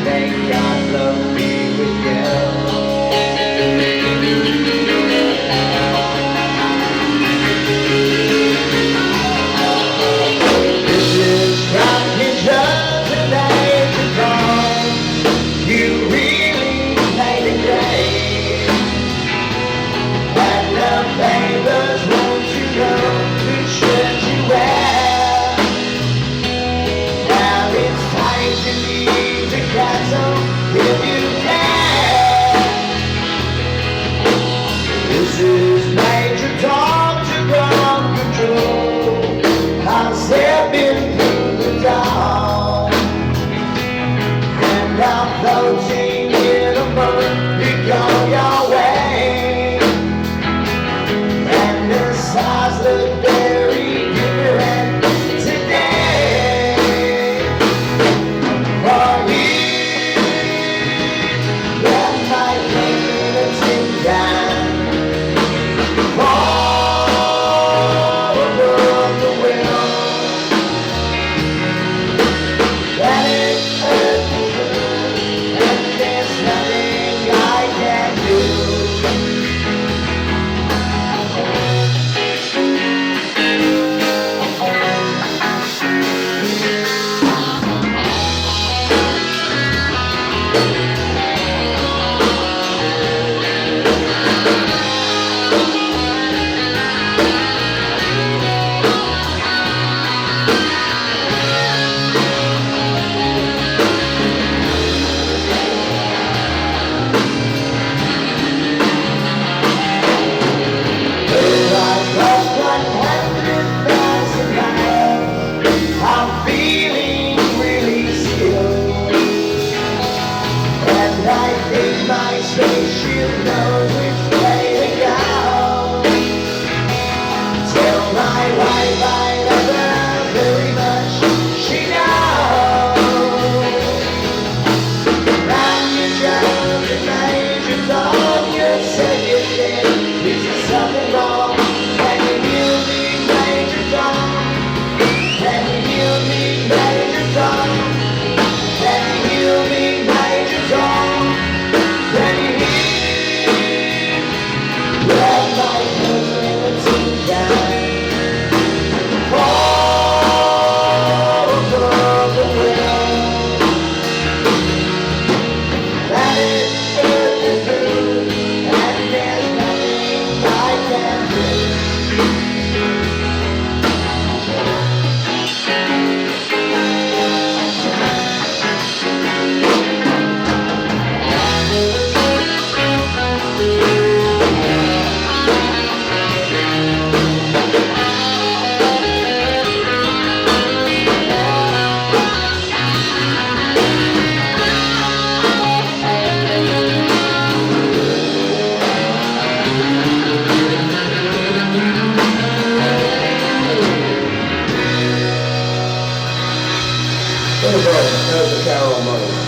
May God love me with you. This is rockin' just the night to dawn. You really made it great. And the favors won't you know which shirt you wear. Now it's time to leave the castle if you dare. This is Major Tom to ground control. I'm stepping through the dawn, and I'm floating in a boat to go your way. And the stars look very different today. For you, that might make a tin can fall above the window. That it hurt me good, and there's nothing I can do. I'm feeling really still, and I think my spaceship knows which way to go. Tell my wife I love her very much, she knows. And you just Major Tom, you said you did. Is there something wrong? Can you heal me, Major Tom? Can you heal me, Major Tom? Can you heal me, Major Tom? Can you heal well, my humanity can fall above the wind. That is earth is blue, and there's nothing I can do. There we go. There's the Carol Money.